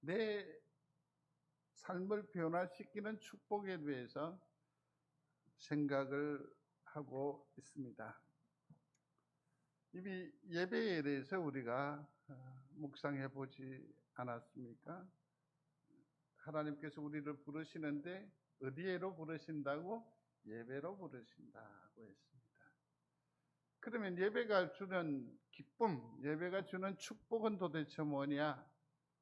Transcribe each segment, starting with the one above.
내 삶을 변화시키는 축복에 대해서 생각을 하고 있습니다. 이미 예배에 대해서 우리가 묵상해 보지 않았습니까? 하나님께서 우리를 부르시는데 어디에로 부르신다고? 예배로 부르신다고 했습니다. 그러면 예배가 주는 기쁨, 예배가 주는 축복은 도대체 뭐냐?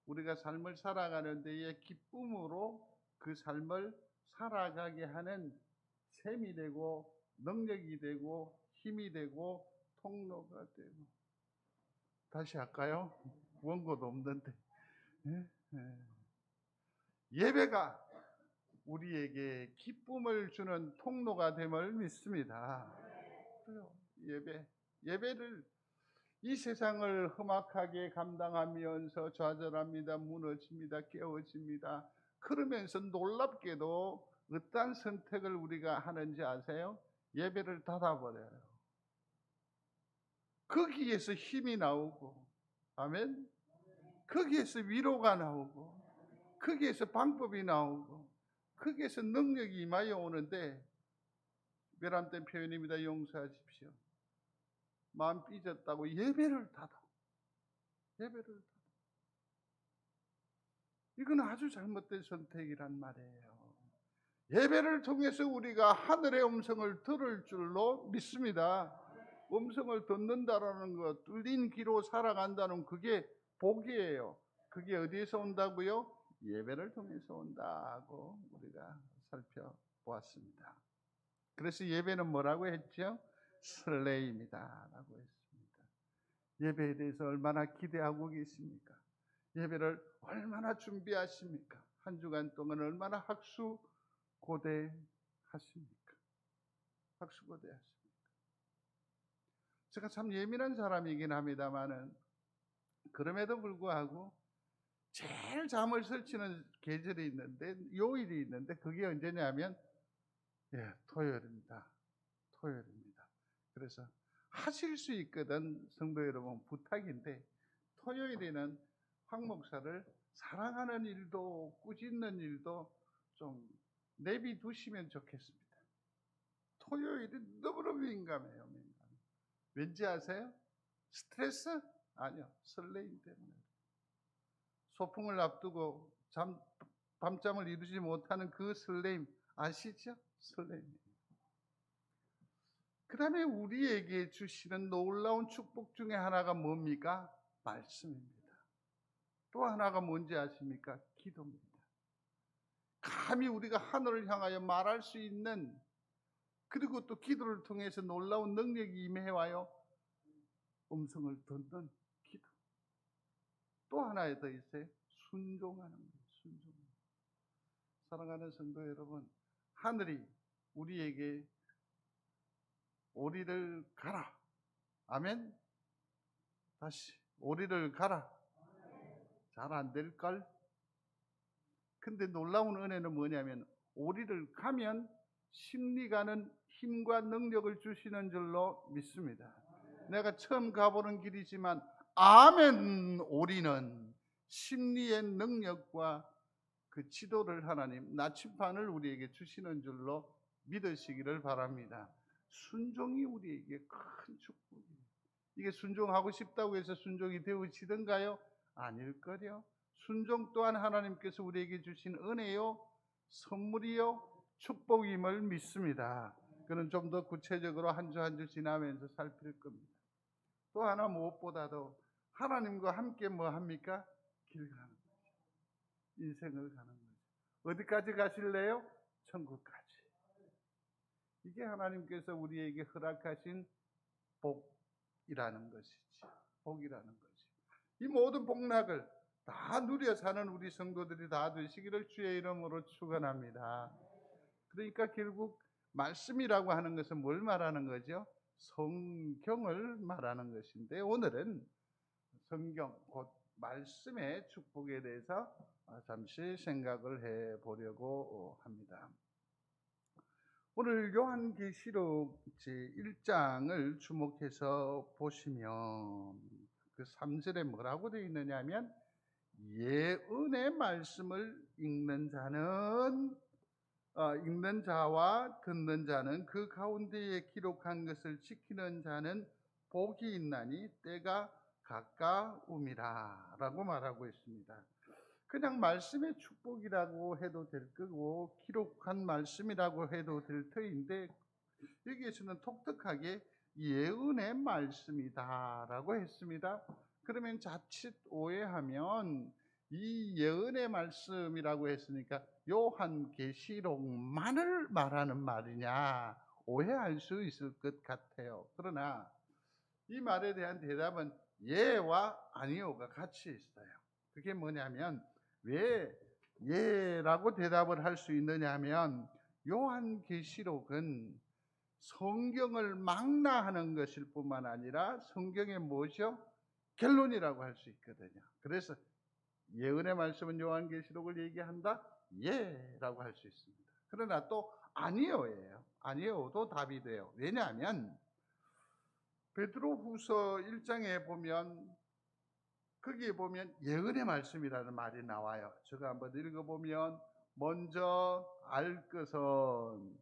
우리가 삶을 살아가는 데에 기쁨으로 그 삶을 살아가게 하는 셈이 되고 능력이 되고 힘이 되고 통로가 되고. 다시 할까요? 원고도 없는데. 예배가 우리에게 기쁨을 주는 통로가 됨을 믿습니다. 예배를 이 세상을 험악하게 감당하면서 좌절합니다. 무너집니다. 깨어집니다. 그러면서 놀랍게도 어떠한 선택을 우리가 하는지 아세요? 예배를 닫아버려요. 거기에서 힘이 나오고, 아멘. 거기에서 위로가 나오고, 거기에서 방법이 나오고, 거기에서 능력이 임하여 오는데, 멸함된 표현입니다. 용서하십시오. 마음 삐졌다고 예배를 닫아. 예배를 닫아. 이건 아주 잘못된 선택이란 말이에요. 예배를 통해서 우리가 하늘의 음성을 들을 줄로 믿습니다. 음성을 듣는다라는 것, 뚫린 귀로 살아간다는 그게 복이에요. 그게 어디에서 온다고요? 예배를 통해서 온다고 우리가 살펴보았습니다. 그래서 예배는 뭐라고 했죠? 설레임이다라고 했습니다. 예배에 대해서 얼마나 기대하고 계십니까? 예배를 얼마나 준비하십니까? 한 주간 동안 얼마나 학수고대하십니까? 학수고대하십니까? 제가 참 예민한 사람이긴 합니다만은 그럼에도 불구하고 제일 잠을 설치는 계절이 있는데, 요일이 있는데, 그게 언제냐면 토요일입니다. 토요일입니다. 그래서 하실 수 있거든. 성도 여러분, 부탁인데 토요일에는 황 목사를 사랑하는 일도 꾸짖는 일도 좀 내비두시면 좋겠습니다. 토요일이 너무너무 민감해요. 왠지 아세요? 스트레스? 아니요. 설레임 때문에. 소풍을 앞두고 밤잠을 이루지 못하는 그 설레임 아시죠? 설레임. 그 다음에 우리에게 주시는 놀라운 축복 중에 하나가 뭡니까? 말씀입니다. 또 하나가 뭔지 아십니까? 기도입니다. 감히 우리가 하늘을 향하여 말할 수 있는, 그리고 또 기도를 통해서 놀라운 능력이 임해와요. 음성을 듣는 기도. 또 하나 더 있어요. 순종하는 거예요. 순종. 사랑하는 성도 여러분, 하늘이 우리에게 오리를 가라. 아멘. 다시 오리를 가라. 잘 안 될걸? 근데 놀라운 은혜는 뭐냐면 오리를 가면 심리가는 힘과 능력을 주시는 줄로 믿습니다. 내가 처음 가보는 길이지만 아멘. 오리는 심리의 능력과 그 지도를 하나님, 나침반을 우리에게 주시는 줄로 믿으시기를 바랍니다. 순종이 우리에게 큰 축복입니다. 이게 순종하고 싶다고 해서 순종이 되어지던가요? 아닐걸요. 순종 또한 하나님께서 우리에게 주신 은혜요, 선물이요, 축복임을 믿습니다. 그는 좀 더 구체적으로 한 주 한 주 지나면서 살필 겁니다. 또 하나 무엇보다도 하나님과 함께 뭐 합니까? 길 가는 거죠. 인생을 가는 거죠. 어디까지 가실래요? 천국까지. 이게 하나님께서 우리에게 허락하신 복이라는 것이지. 복이라는 거지. 이 모든 복락을 다 누려 사는 우리 성도들이 다 되시기를 주의 이름으로 축원합니다. 그러니까 결국 말씀이라고 하는 것은 뭘 말하는 거죠? 성경을 말하는 것인데, 오늘은 성경, 곧 말씀의 축복에 대해서 잠시 생각을 해 보려고 합니다. 오늘 요한계시록 제1장을 주목해서 보시면 그 3절에 뭐라고 되어 있느냐 하면 예언의 말씀을 읽는 자와 듣는 자는 그 가운데에 기록한 것을 지키는 자는 복이 있나니 때가 가까움이라 라고 말하고 있습니다. 그냥 말씀의 축복이라고 해도 될 거고 기록한 말씀이라고 해도 될 터인데 여기에서는 독특하게 예언의 말씀이다라고 했습니다. 그러면 자칫 오해하면 이 예언의 말씀이라고 했으니까 요한계시록만을 말하는 말이냐 오해할 수 있을 것 같아요. 그러나 이 말에 대한 대답은 예와 아니요가 같이 있어요. 그게 뭐냐면 왜 예라고 대답을 할 수 있느냐 하면 요한계시록은 성경을 망라하는 것일 뿐만 아니라 성경의 뭐죠? 결론이라고 할 수 있거든요. 그래서 예언의 말씀은 요한계시록을 얘기한다? 예라고 할 수 있습니다. 그러나 또 아니요예요. 아니요도 답이 돼요. 왜냐하면 베드로후서 1장에 보면 거기에 보면 예언의 말씀이라는 말이 나와요. 제가 한번 읽어보면 먼저 알 것은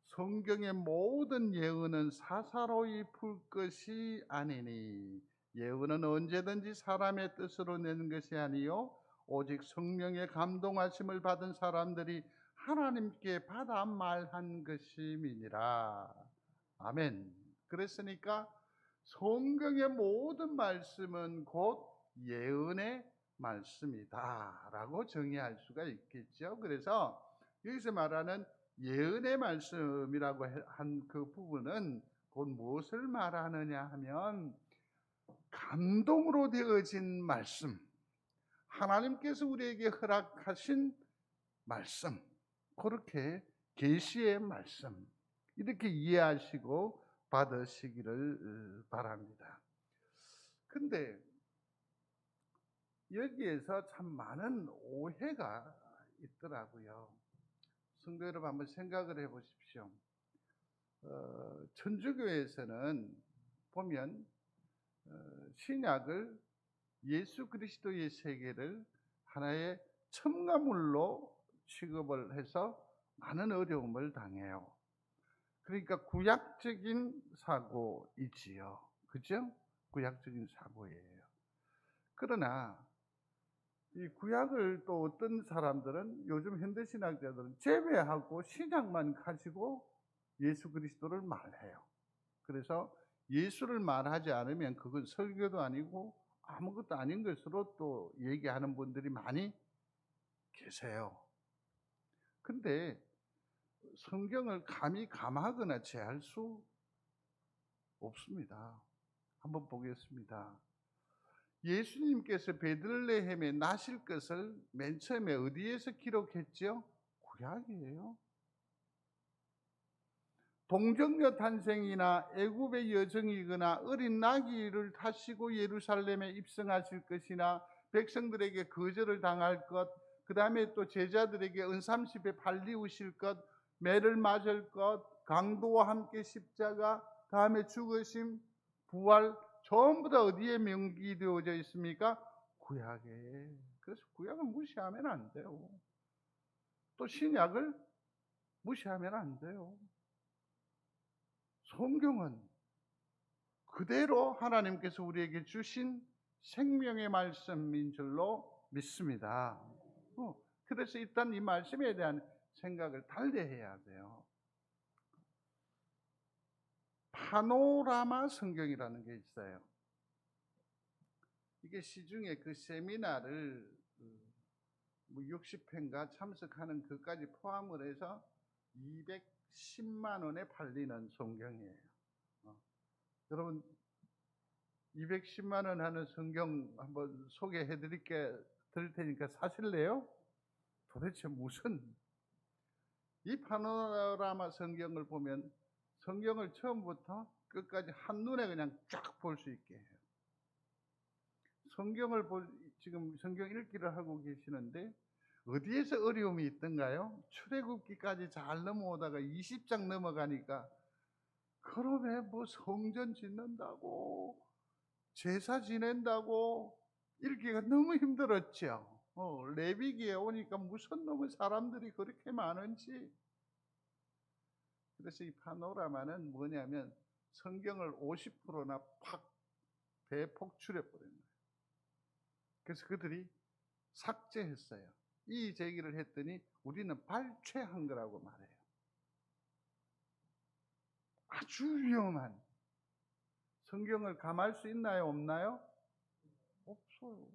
성경의 모든 예언은 사사로이 풀 것이 아니니 예언은 언제든지 사람의 뜻으로 낸 것이 아니요 오직 성령의 감동하심을 받은 사람들이 하나님께 받아 말한 것임이니라. 아멘. 그랬으니까 성경의 모든 말씀은 곧 예언의 말씀이다라고 정의할 수가 있겠죠. 그래서 여기서 말하는 예언의 말씀이라고 한 그 부분은 곧 무엇을 말하느냐 하면 감동으로 되어진 말씀, 하나님께서 우리에게 허락하신 말씀, 그렇게 계시의 말씀 이렇게 이해하시고 받으시기를 바랍니다. 근데 여기에서 참 많은 오해가 있더라고요. 성도 여러분 한번 생각을 해보십시오. 천주교에서는 보면 신약을 예수 그리스도의 세계를 하나의 첨가물로 취급을 해서 많은 어려움을 당해요. 그러니까 구약적인 사고이지요. 그죠? 구약적인 사고예요. 그러나 이 구약을 또 어떤 사람들은 요즘 현대신학자들은 제외하고 신약만 가지고 예수 그리스도를 말해요. 그래서 예수를 말하지 않으면 그건 설교도 아니고 아무것도 아닌 것으로 또 얘기하는 분들이 많이 계세요. 근데 성경을 감히 감하거나 제할 수 없습니다. 한번 보겠습니다. 예수님께서 베들레헴에 나실 것을 맨 처음에 어디에서 기록했죠? 구약이에요. 동정녀 탄생이나 애굽의 여정이거나 어린 나귀를 타시고 예루살렘에 입성하실 것이나 백성들에게 거절을 당할 것, 그 다음에 또 제자들에게 은삼십에 발리우실 것, 매를 맞을 것, 강도와 함께 십자가, 다음에 죽으심, 부활, 전부 다 어디에 명기되어져 있습니까? 구약에. 그래서 구약을 무시하면 안 돼요. 또 신약을 무시하면 안 돼요. 성경은 그대로 하나님께서 우리에게 주신 생명의 말씀인 줄로 믿습니다. 그래서 일단 이 말씀에 대한 생각을 달리해야 돼요. 파노라마 성경이라는 게 있어요. 이게 시중에 그 세미나를 60회인가 참석하는 것까지 포함을 해서 210만 원에 팔리는 성경이에요. 여러분 210만 원 하는 성경 한번 소개해 드릴 테니까 사실래요? 도대체 무슨 이 파노라마 성경을 보면 성경을 처음부터 끝까지 한눈에 그냥 쫙 볼 수 있게 해요. 지금 성경 읽기를 하고 계시는데 어디에서 어려움이 있던가요? 출애굽기까지 잘 넘어오다가 20장 넘어가니까 그러면 뭐 성전 짓는다고 제사 지낸다고 읽기가 너무 힘들었죠. 레위기에 오니까 무슨 놈의 사람들이 그렇게 많은지. 그래서 이 파노라마는 뭐냐면 성경을 50%나 팍 대폭출해 버린 거예요. 그래서 그들이 삭제했어요. 이 제기를 했더니 우리는 발췌한 거라고 말해요. 아주 위험한. 성경을 감할 수 있나요? 없나요? 없어요.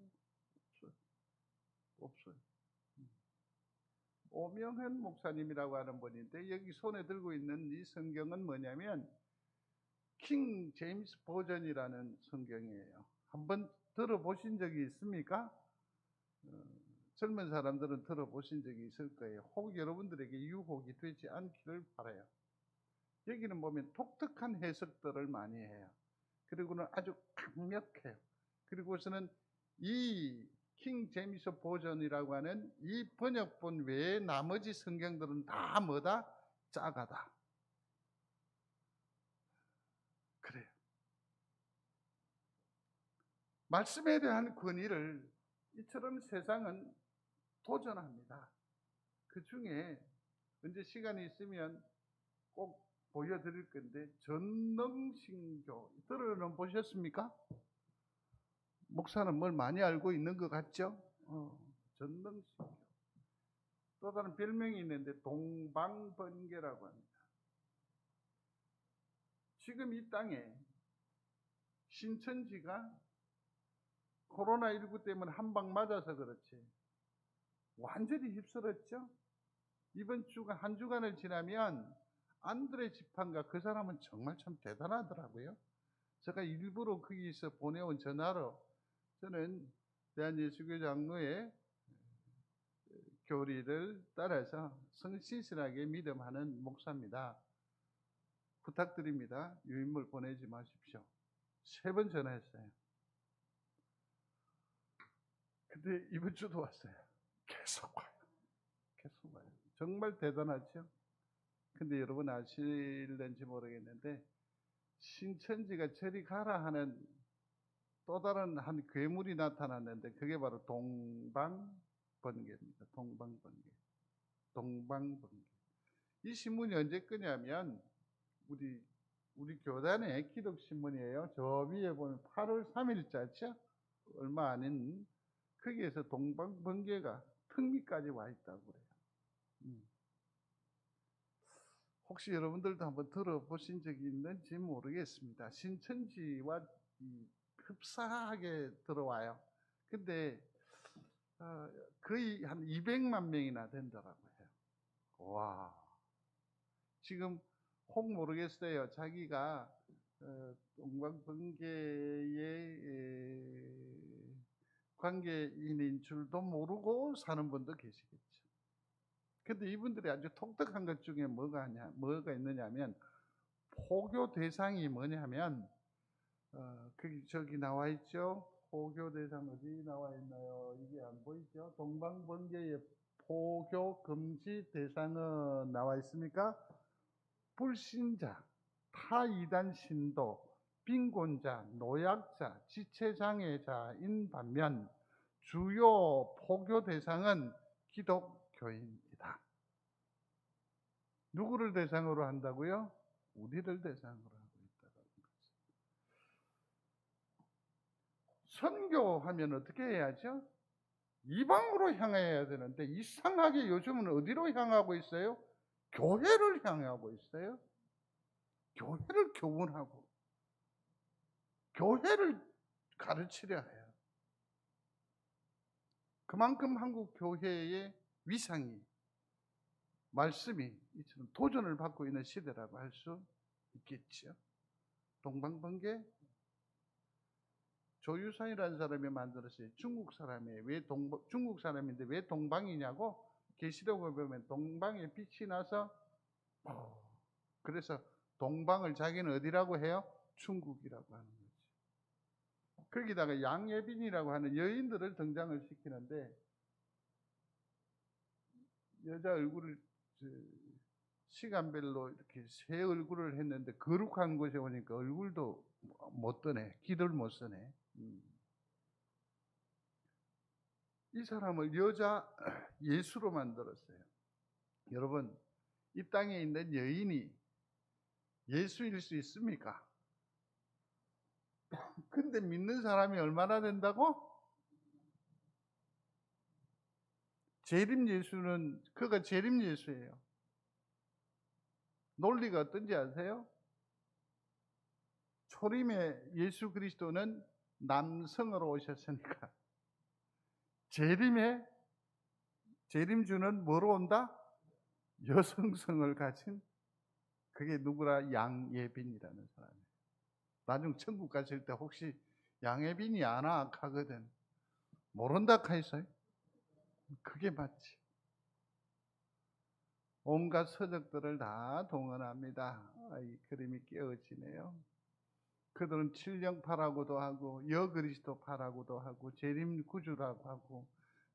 없어요. 오명현 목사님이라고 하는 분인데 여기 손에 들고 있는 이 성경은 뭐냐면 킹 제임스 버전이라는 성경이에요. 한번 들어보신 적이 있습니까? 젊은 사람들은 들어보신 적이 있을 거예요. 혹 여러분들에게 유혹이 되지 않기를 바라요. 여기는 보면 독특한 해석들을 많이 해요. 그리고는 아주 강력해요. 그리고서는 이 킹 제임스 버전이라고 하는 이 번역본 외에 나머지 성경들은 다 뭐다? 짜가다. 그래요. 말씀에 대한 권위를 이처럼 세상은 도전합니다. 그 중에 언제 시간이 있으면 꼭 보여드릴 건데 전능신교 들어는 보셨습니까? 목사는 뭘 많이 알고 있는 것 같죠? 전능신교. 또 다른 별명이 있는데 동방번개라고 합니다. 지금 이 땅에 신천지가 코로나19 때문에 한 방 맞아서 그렇지 완전히 휩쓸었죠? 이번 주간 한 주간을 지나면 안드레 지판가 그 사람은 정말 참 대단하더라고요. 제가 일부러 거기서 보내온 전화로 저는 대한예수교 장로의 교리를 따라서 성실하게 믿음하는 목사입니다. 부탁드립니다. 유인물 보내지 마십시오. 3번 전화했어요. 근데 이번 주도 왔어요. 계속 와요. 계속 와요. 정말 대단하죠? 근데 여러분 아실는지 모르겠는데 신천지가 저리 가라 하는 또 다른 한 괴물이 나타났는데 그게 바로 동방번개입니다. 동방번개. 이 신문이 언제 끄냐면 우리 교단의 기독신문이에요. 저 위에 보면 8월 3일자죠? 얼마 아닌 거기에서 동방번개가 특미까지 와 있다고 그래요. 혹시 여러분들도 한번 들어보신 적이 있는지 모르겠습니다. 신천지와 흡사하게 들어와요. 근데 거의 한 200만 명이나 된다라고 해요. 와. 지금 혹 모르겠어요. 자기가 동방번개의 관계인인 줄도 모르고 사는 분도 계시겠죠. 근데 이분들이 아주 독특한 것 중에 뭐가 있느냐면 포교 대상이 뭐냐면 저기 나와 있죠. 포교 대상 어디 나와 있나요? 이게 안 보이죠? 동방번개의 포교 금지 대상은 나와 있습니까? 불신자, 타이단 신도, 빈곤자, 노약자, 지체장애자인 반면 주요 포교 대상은 기독교인이다. 누구를 대상으로 한다고요? 우리를 대상으로 하고 있다는 거죠. 선교하면 어떻게 해야죠? 이방으로 향해야 되는데 이상하게 요즘은 어디로 향하고 있어요? 교회를 향하고 있어요. 교회를 교훈하고 교회를 가르치려 해요. 그만큼 한국 교회의 위상이 말씀이 이처럼 도전을 받고 있는 시대라고 할 수 있겠죠. 동방번개 조유산이라는 사람이 만들었어요. 중국 사람이에요. 중국 사람인데 왜 동방이냐고 계시록을 보면 동방에 빛이 나서 그래서 동방을 자기는 어디라고 해요? 중국이라고 하는 거죠. 거기다가 양예빈이라고 하는 여인들을 등장을 시키는데 여자 얼굴을 시간별로 이렇게 세 얼굴을 했는데 거룩한 곳에 오니까 얼굴도 못 떠네. 기를 못 쓰네. 이 사람을 여자 예수로 만들었어요. 여러분, 이 땅에 있는 여인이 예수일 수 있습니까? 근데 믿는 사람이 얼마나 된다고? 재림 예수는 그가 재림 예수예요. 논리가 어떤지 아세요? 초림의 예수 그리스도는 남성으로 오셨으니까 재림주는 뭐로 온다? 여성성을 가진, 그게 누구라? 양예빈이라는 사람이에요. 나중 천국 가실 때 혹시 양예빈이 아나 하거든. 모른다 하이소요? 그게 맞지. 온갖 서적들을 다 동원합니다. 이 그림이 깨어지네요. 그들은 칠령파라고도 하고 여그리스도파라고도 하고 재림구주라고 하고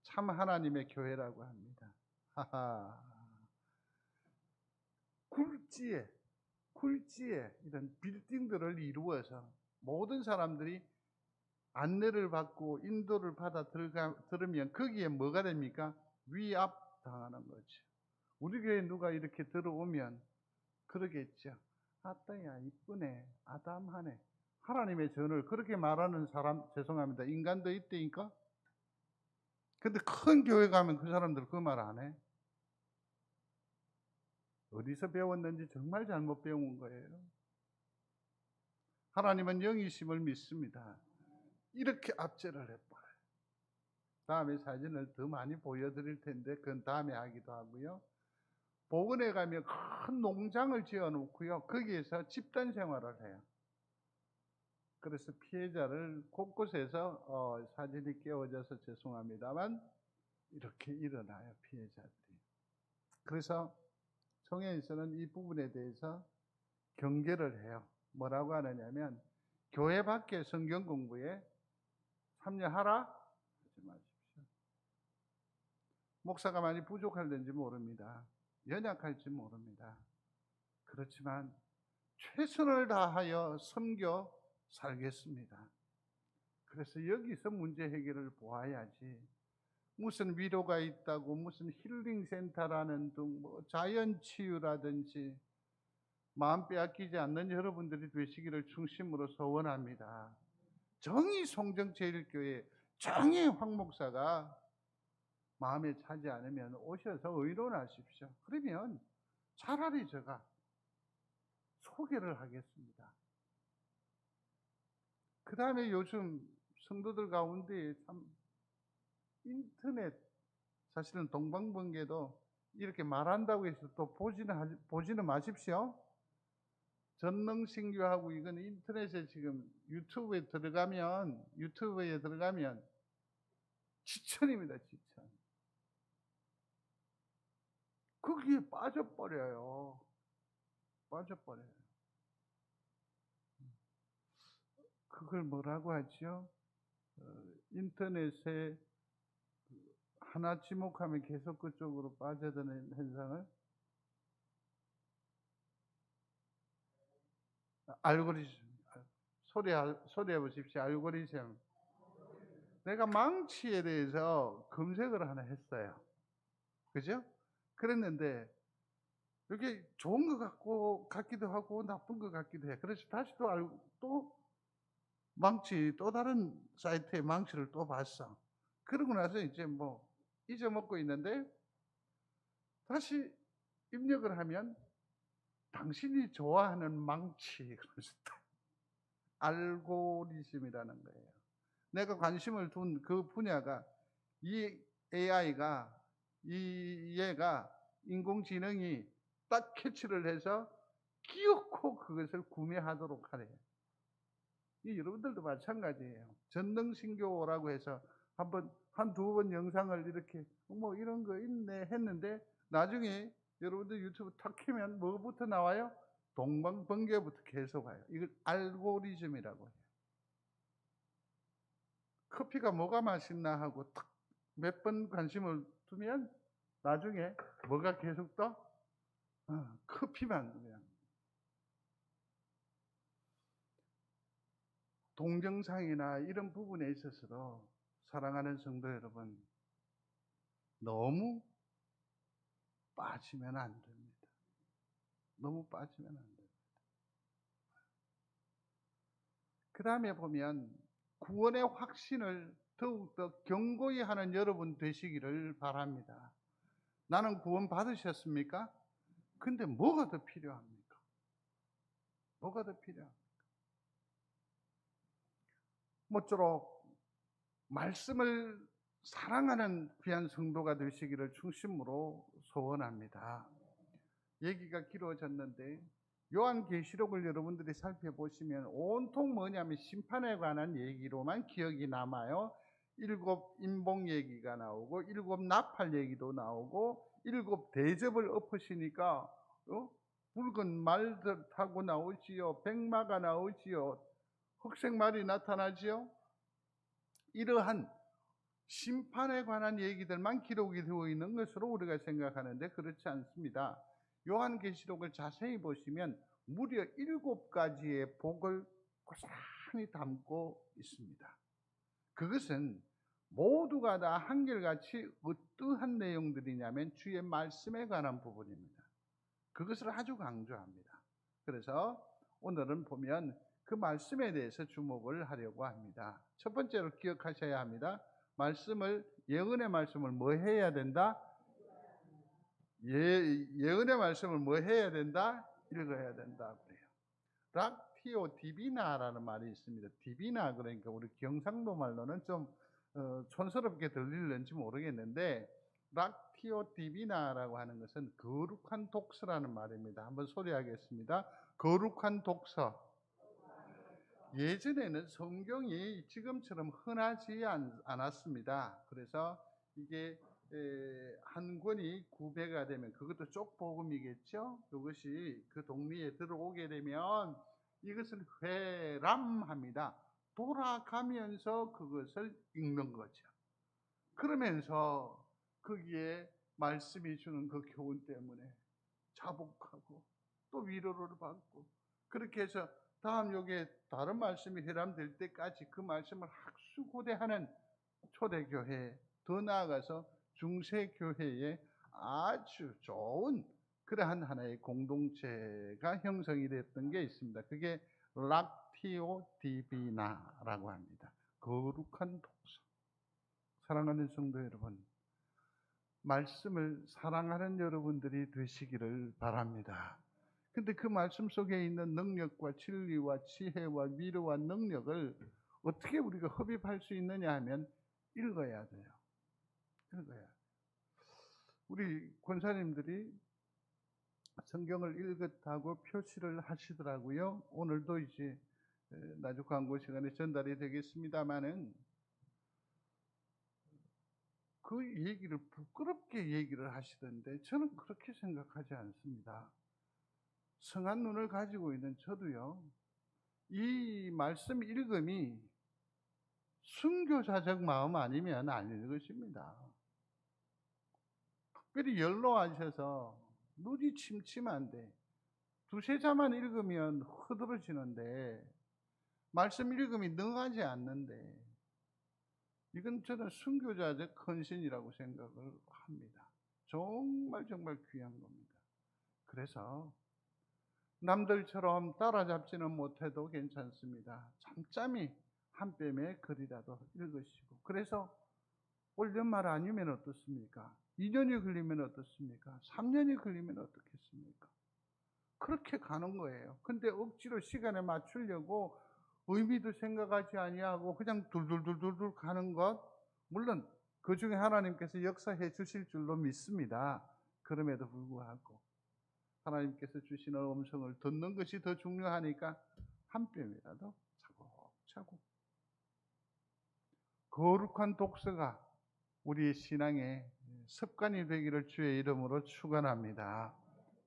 참 하나님의 교회라고 합니다. 하하. 굴지에 이런 빌딩들을 이루어서 모든 사람들이 안내를 받고 인도를 받아 들으면 거기에 뭐가 됩니까? 위압 당하는 거죠. 우리 교회 누가 이렇게 들어오면 그러겠죠. 아따야 이쁘네, 아담하네. 하나님의 전을 그렇게 말하는 사람, 죄송합니다, 인간도 있다니까. 근데 큰 교회 가면 그 사람들 그 말 안 해. 어디서 배웠는지 정말 잘못 배운 거예요. 하나님은 영이심을 믿습니다. 이렇게 압제를 해버려요. 다음에 사진을 더 많이 보여드릴 텐데 그건 다음에 하기도 하고요. 복원에 가면 큰 농장을 지어놓고요, 거기에서 집단 생활을 해요. 그래서 피해자를 곳곳에서 사진이 깨어져서 죄송합니다만 이렇게 일어나요, 피해자들이. 그래서 성경에서는 이 부분에 대해서 경계를 해요. 뭐라고 하느냐면 교회 밖에 성경 공부에 참여하라 하지 마십시오. 목사가 많이 부족할는지 모릅니다. 연약할지 모릅니다. 그렇지만 최선을 다하여 섬겨 살겠습니다. 그래서 여기서 문제 해결을 보아야지, 무슨 위로가 있다고 무슨 힐링센터라는 등 뭐 자연치유라든지 마음 빼앗기지 않는 여러분들이 되시기를 중심으로 소원합니다. 정의 송정제일교회 정의 황 목사가 마음에 차지 않으면 오셔서 의논하십시오. 그러면 차라리 제가 소개를 하겠습니다. 그 다음에 요즘 성도들 가운데 참 인터넷, 사실은 동방번개도 이렇게 말한다고 해서 또 보지는 마십시오. 전능신교하고 이건 인터넷에 지금 유튜브에 들어가면 지천입니다, 지천. 거기에 빠져버려요. 그걸 뭐라고 하죠? 인터넷에 하나 지목하면 계속 그쪽으로 빠져드는 현상을 알고리즘. 소리해 보십시오. 알고리즘. 내가 망치에 대해서 검색을 하나 했어요. 그죠? 그랬는데 이게 좋은 것 같기도 하고 나쁜 것 같기도 해. 그래서 다시 또 망치, 또 다른 사이트의 망치를 또 봤어. 그러고 나서 이제 뭐 잊어먹고 있는데 다시 입력을 하면 당신이 좋아하는 망치, 그래서 알고리즘이라는 거예요. 내가 관심을 둔 그 분야가 이 AI가, 얘가 인공지능이 딱 캐치를 해서 기어코 그것을 구매하도록 하래요. 여러분들도 마찬가지예요. 전능신교라고 해서 한두 번 영상을 이렇게 뭐 이런 거 있네 했는데 나중에 여러분들 유튜브 탁 키면 뭐부터 나와요? 동방번개부터 계속 와요. 이걸 알고리즘이라고 해요. 커피가 뭐가 맛있나 하고 탁 몇 번 관심을 두면 나중에 뭐가 계속 떠? 커피만 그냥. 동정상이나 이런 부분에 있어서도 사랑하는 성도 여러분, 너무 빠지면 안 됩니다. 너무 빠지면 안 됩니다. 그 다음에 보면 구원의 확신을 더욱더 견고히 하는 여러분 되시기를 바랍니다. 나는 구원 받으셨습니까? 근데 뭐가 더 필요합니까? 뭐가 더 필요합니까? 모쪼록 말씀을 사랑하는 귀한 성도가 되시기를 중심으로 소원합니다. 얘기가 길어졌는데 요한계시록을 여러분들이 살펴보시면 온통 뭐냐면 심판에 관한 얘기로만 기억이 남아요. 7 인봉 얘기가 나오고 7 나팔 얘기도 나오고 7 대접을 엎으시니까 붉은 말들 타고 나오지요. 백마가 나오지요. 흑색말이 나타나지요. 이러한 심판에 관한 얘기들만 기록이 되어 있는 것으로 우리가 생각하는데 그렇지 않습니다. 요한계시록을 자세히 보시면 무려 7가지의 복을 고스란히 담고 있습니다. 그것은 모두가 다 한결같이 어떠한 내용들이냐면 주의 말씀에 관한 부분입니다. 그것을 아주 강조합니다. 그래서 오늘은 보면 그 말씀에 대해서 주목을 하려고 합니다. 첫 번째로 기억하셔야 합니다. 예언의 말씀을 뭐 해야 된다? 예언의 말씀을 뭐 해야 된다? 읽어야 된다 그래요. 락티오 디비나라는 말이 있습니다. 디비나 그러니까 우리 경상도 말로는 좀 촌스럽게 들릴는지 모르겠는데 락티오 디비나라고 하는 것은 거룩한 독서라는 말입니다. 한번 소리하겠습니다. 거룩한 독서. 예전에는 성경이 지금처럼 흔하지 않았습니다. 그래서 이게 한 권이 구배가 되면 그것도 쪽복음이겠죠. 그것이 그 동리에 들어오게 되면 이것을 회람합니다. 돌아가면서 그것을 읽는 거죠. 그러면서 거기에 말씀이 주는 그 교훈 때문에 자복하고 또 위로를 받고 그렇게 해서 다음 여기에 다른 말씀이 회람될 때까지 그 말씀을 학수고대하는 초대교회, 더 나아가서 중세교회에 아주 좋은 그러한 하나의 공동체가 형성이 됐던 게 있습니다. 그게 락티오 디비나라고 합니다. 거룩한 독서. 사랑하는 성도 여러분, 말씀을 사랑하는 여러분들이 되시기를 바랍니다. 근데 그 말씀 속에 있는 능력과 진리와 지혜와 위로와 능력을 어떻게 우리가 흡입할 수 있느냐 하면 읽어야 돼요. 읽어야 돼요. 우리 권사님들이 성경을 읽었다고 표시를 하시더라고요. 오늘도 이제 나중 광고 시간에 전달이 되겠습니다마는 그 얘기를 부끄럽게 얘기를 하시던데 저는 그렇게 생각하지 않습니다. 성한 눈을 가지고 있는 저도요, 이 말씀 읽음이 순교자적 마음 아니면 안 읽으십니다. 특별히 연로하셔서 눈이 침침한데 두세 자만 읽으면 흐드러지는데 말씀 읽음이 능하지 않는데 이건 저는 순교자적 헌신이라고 생각을 합니다. 정말 귀한 겁니다. 그래서 남들처럼 따라잡지는 못해도 괜찮습니다. 잠잠히 한 뼘의 글이라도 읽으시고, 그래서 올 연말 아니면 어떻습니까? 2년이 걸리면 어떻습니까? 3년이 걸리면 어떻겠습니까? 그렇게 가는 거예요. 근데 억지로 시간에 맞추려고 의미도 생각하지 아니하고 그냥 둘둘둘둘 가는 것, 물론 그 중에 하나님께서 역사해 주실 줄로 믿습니다. 그럼에도 불구하고 하나님께서 주시는 음성을 듣는 것이 더 중요하니까 한 뼘이라도 차곡차곡 거룩한 독서가 우리의 신앙의 습관이 되기를 주의 이름으로 축원합니다.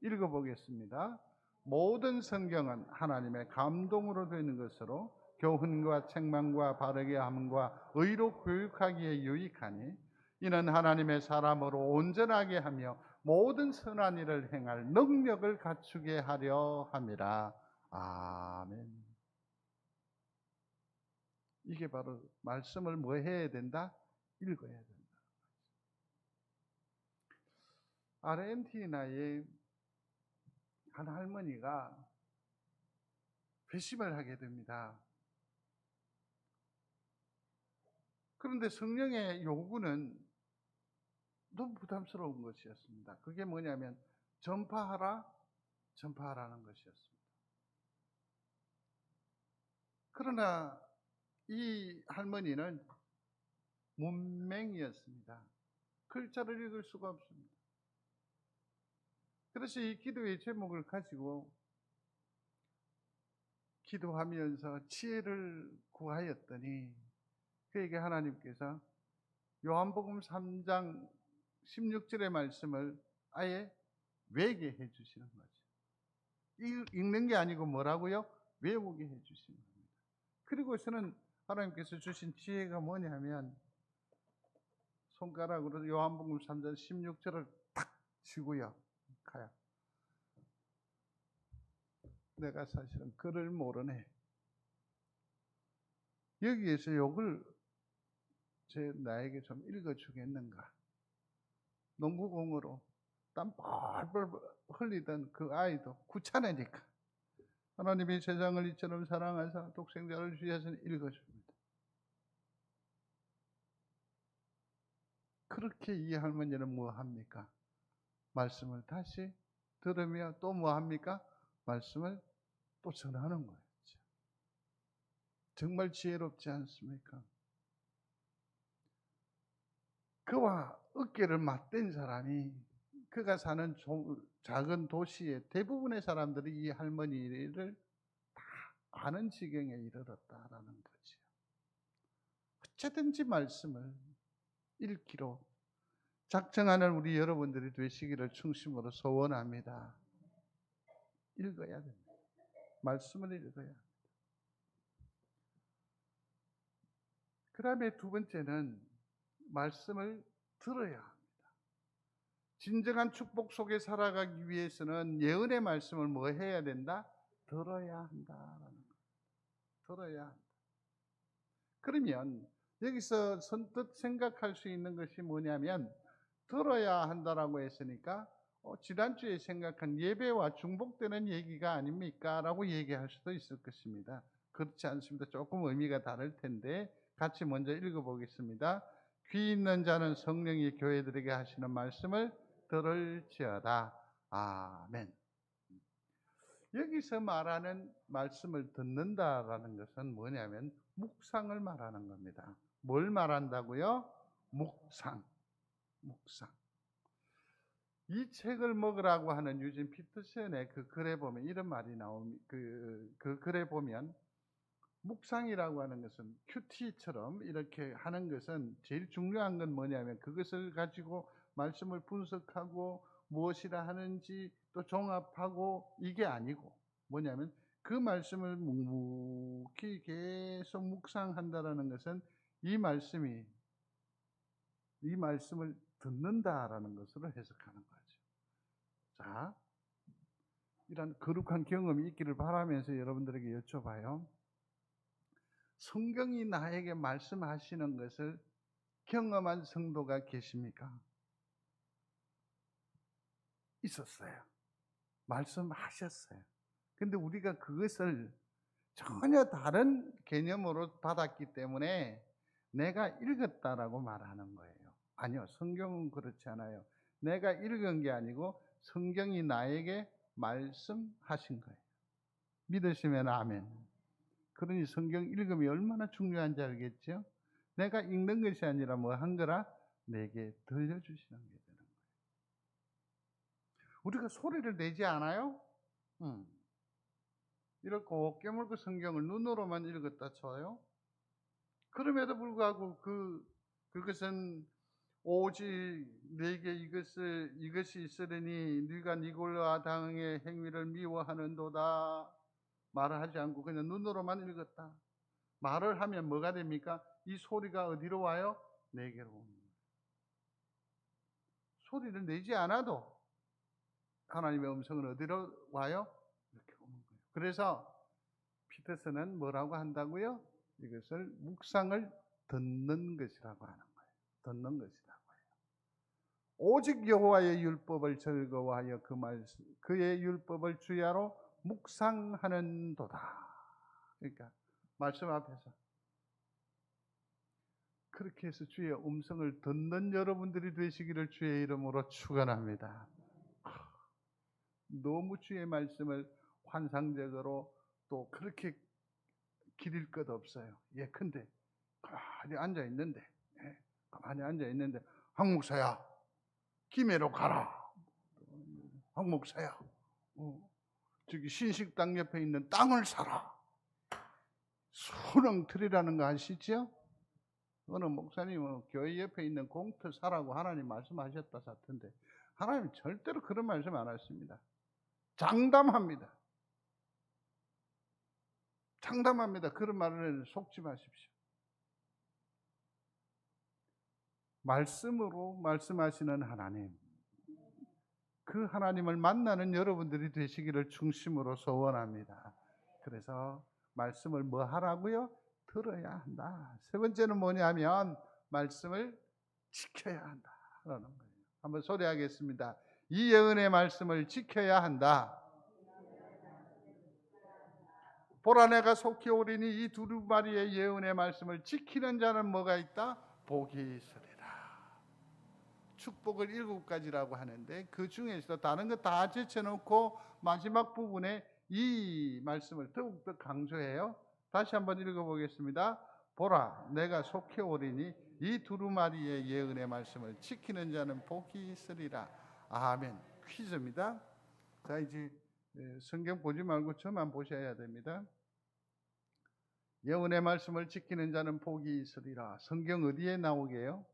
읽어보겠습니다. 모든 성경은 하나님의 감동으로 되는 것으로 교훈과 책망과 바르게 함과 의로 교육하기에 유익하니 이는 하나님의 사람으로 온전하게 하며 모든 선한 일을 행할 능력을 갖추게 하려 함이라. 아멘. 이게 바로 말씀을 뭐 해야 된다? 읽어야 된다. 아르헨티나의 한 할머니가 회심을 하게 됩니다. 그런데 성령의 요구는 너무 부담스러운 것이었습니다. 그게 뭐냐면 전파하라는 것이었습니다. 그러나 이 할머니는 문맹이었습니다. 글자를 읽을 수가 없습니다. 그래서 이 기도의 제목을 가지고 기도하면서 지혜를 구하였더니 그에게 하나님께서 요한복음 3장 16절의 말씀을 아예 외게 해주시는 거죠. 읽는 게 아니고 뭐라고요? 외우게 해주시는 겁니다. 그리고서는 하나님께서 주신 지혜가 뭐냐면 손가락으로 요한복음 3장 16절을 탁 치고요. 가요. 내가 사실은 글을 모르네. 여기에서 욕을 나에게 좀 읽어주겠는가. 농구공으로 땀 뻘뻘 흘리던 그 아이도 귀찮으니까 하나님이 세상을 이처럼 사랑하사 독생자를 주셔서 읽어줍니다. 그렇게 이 할머니는 뭐 합니까? 말씀을 다시 들으며 또 뭐 합니까? 말씀을 또 전하는 거예요. 정말 지혜롭지 않습니까? 그와 어깨를 맞댄 사람이 그가 사는 작은 도시의 대부분의 사람들이 이 할머니를 다 아는 지경에 이르렀다라는 거죠. 어쨌든지 말씀을 읽기로 작정하는 우리 여러분들이 되시기를 충심으로 소원합니다. 읽어야 됩니다. 말씀을 읽어야 합니다. 그 다음에 두 번째는 말씀을 들어야 합니다. 진정한 축복 속에 살아가기 위해서는 예언의 말씀을 뭐 해야 된다? 들어야 한다라는 거예요. 들어야 한다. 그러면 여기서 선뜻 생각할 수 있는 것이 뭐냐면 들어야 한다라고 했으니까 지난주에 생각한 예배와 중복되는 얘기가 아닙니까? 라고 얘기할 수도 있을 것입니다. 그렇지 않습니다. 조금 의미가 다를 텐데 같이 먼저 읽어보겠습니다. 귀 있는 자는 성령이 교회들에게 하시는 말씀을 들을지어다. 아멘. 여기서 말하는 말씀을 듣는다라는 것은 뭐냐면 묵상을 말하는 겁니다. 뭘 말한다고요? 묵상. 이 책을 먹으라고 하는 유진 피터슨의 그 글에 보면 이런 말이 나옵니다. 그 글에 보면 묵상이라고 하는 것은 큐티처럼 이렇게 하는 것은 제일 중요한 건 뭐냐면 그것을 가지고 말씀을 분석하고 무엇이라 하는지 또 종합하고 이게 아니고 뭐냐면 그 말씀을 묵묵히 계속 묵상한다라는 것은 이 말씀을 듣는다라는 것으로 해석하는 거죠. 자, 이런 거룩한 경험이 있기를 바라면서 여러분들에게 여쭤봐요. 성경이 나에게 말씀하시는 것을 경험한 성도가 계십니까? 있었어요. 말씀하셨어요. 근데 우리가 그것을 전혀 다른 개념으로 받았기 때문에 내가 읽었다라고 말하는 거예요. 아니요, 성경은 그렇지 않아요. 내가 읽은 게 아니고 성경이 나에게 말씀하신 거예요. 믿으시면 아멘. 그러니 성경 읽음이 얼마나 중요한지 알겠죠? 내가 읽는 것이 아니라 뭐 한 거라 내게 들려주시는 게 되는 거예요. 우리가 소리를 내지 않아요? 이렇게 꼭 깨물고 성경을 눈으로만 읽었다 쳐요. 그럼에도 불구하고 그것은 오직 네게 이것이 있으려니 네가 니골라 당의 행위를 미워하는도다 말을 하지 않고 그냥 눈으로만 읽었다. 말을 하면 뭐가 됩니까? 이 소리가 어디로 와요? 내게로 옵니다. 소리를 내지 않아도 하나님의 음성은 어디로 와요? 이렇게 오는 거예요. 그래서 피터슨은 뭐라고 한다고요? 이것을 묵상을 듣는 것이라고 하는 거예요. 듣는 것이라고 해요. 오직 여호와의 율법을 즐거워하여 그의 율법을 주야로 묵상하는도다. 그러니까 말씀 앞에서 그렇게 해서 주의 음성을 듣는 여러분들이 되시기를 주의 이름으로 축원합니다. 너무 주의 말씀을 환상적으로 또 그렇게 기릴 것 없어요. 예컨대 가만히 앉아 있는데, 황 목사야, 김해로 가라. 황 목사야, 저기 신식당 옆에 있는 땅을 사라. 수능 들이라는 거 아시죠? 어느 목사님은 교회 옆에 있는 공터 사라고 하나님 말씀하셨다 하던데, 하나님 절대로 그런 말씀 안 하십니다. 장담합니다. 장담합니다. 그런 말을 속지 마십시오. 말씀으로 말씀하시는 하나님, 그 하나님을 만나는 여러분들이 되시기를 중심으로 소원합니다. 그래서 말씀을 뭐 하라고요? 들어야 한다. 세 번째는 뭐냐면 말씀을 지켜야 한다라는 거예요. 한번 소리하겠습니다. 이 예언의 말씀을 지켜야 한다. 보라, 내가 속히 오리니 이 두루마리의 예언의 말씀을 지키는 자는 뭐가 있다? 복이 있으리라. 축복을 7가지라고 하는데 그 중에서 다른 거 다 제쳐놓고 마지막 부분에 이 말씀을 더욱더 강조해요. 다시 한번 읽어보겠습니다. 보라, 내가 속히 오리니 이 두루마리의 예언의 말씀을 지키는 자는 복이 있으리라. 아멘. 퀴즈입니다. 자, 이제 성경 보지 말고 저만 보셔야 됩니다. 예언의 말씀을 지키는 자는 복이 있으리라. 성경 어디에 나오게요?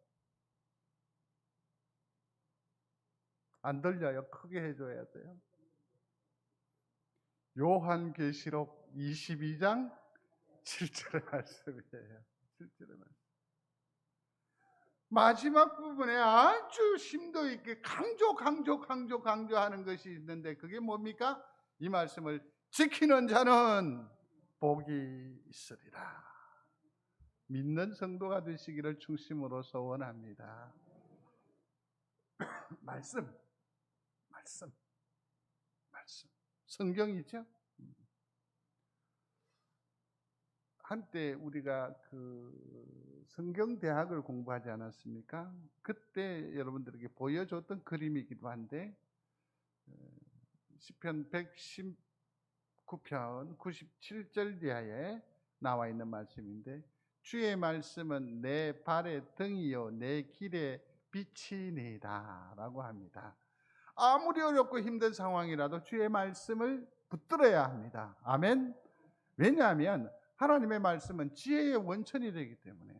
안 들려요. 크게 해줘야 돼요. 요한계시록 22장 7절의 말씀이에요. 7절의 말씀. 마지막 부분에 아주 심도 있게 강조하는 것이 있는데 그게 뭡니까? 이 말씀을 지키는 자는 복이 있으리라. 믿는 성도가 되시기를 중심으로 소원합니다. 말씀. 성경이죠? 한때 우리가 그 성경대학을 공부하지 않았습니까? 그때 여러분들에게 보여줬던 그림이기도 한데 시편 119편 97절 뒤에 나와 있는 말씀인데 주의 말씀은 내 발의 등이요 내 길의 빛이니이다 라고 합니다. 아무리 어렵고 힘든 상황이라도 주의 말씀을 붙들어야 합니다. 아멘. 왜냐하면 하나님의 말씀은 지혜의 원천이 되기 때문에,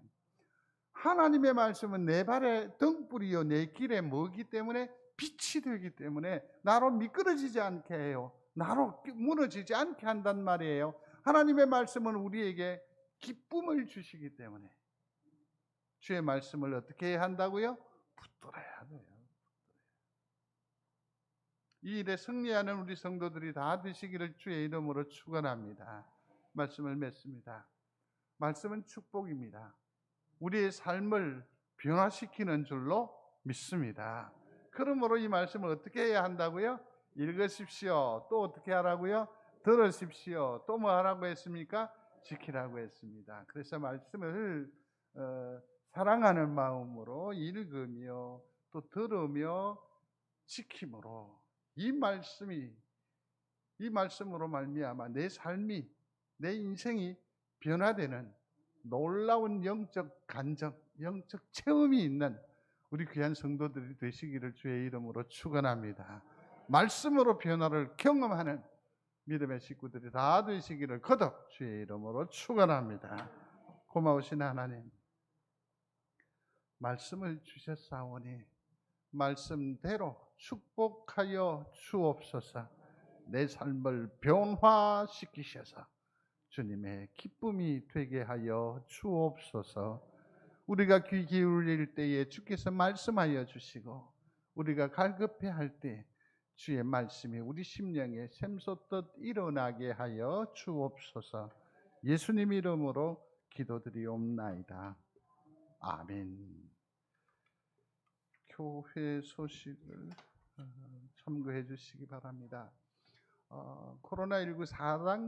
하나님의 말씀은 내 발의 등불이요 내 길의 뭐기 때문에 빛이 되기 때문에 나로 미끄러지지 않게 해요. 나로 무너지지 않게 한단 말이에요. 하나님의 말씀은 우리에게 기쁨을 주시기 때문에 주의 말씀을 어떻게 해야 한다고요? 붙들어야 돼요. 이 일에 승리하는 우리 성도들이 다 되시기를 주의 이름으로 축원합니다. 말씀을 맺습니다. 말씀은 축복입니다. 우리의 삶을 변화시키는 줄로 믿습니다. 그러므로 이 말씀을 어떻게 해야 한다고요? 읽으십시오. 또 어떻게 하라고요? 들으십시오. 또 뭐 하라고 했습니까? 지키라고 했습니다. 그래서 말씀을 사랑하는 마음으로 읽으며 또 들으며 지킴으로 이 말씀으로 말미암아 내 삶이, 내 인생이 변화되는 놀라운 영적 간증, 영적 체험이 있는 우리 귀한 성도들이 되시기를 주의 이름으로 축원합니다. 말씀으로 변화를 경험하는 믿음의 식구들이 다 되시기를 거듭 주의 이름으로 축원합니다. 고마우신 하나님, 말씀을 주셨사오니 말씀대로 축복하여 주옵소서. 내 삶을 변화시키셔서 주님의 기쁨이 되게 하여 주옵소서. 우리가 귀 기울일 때에 주께서 말씀하여 주시고 우리가 갈급해할 때 주의 말씀이 우리 심령에 샘솟듯 일어나게 하여 주옵소서. 예수님 이름으로 기도드리옵나이다. 아멘. 교회 소식을 첨부해 주시기 바랍니다. 코로나19 4단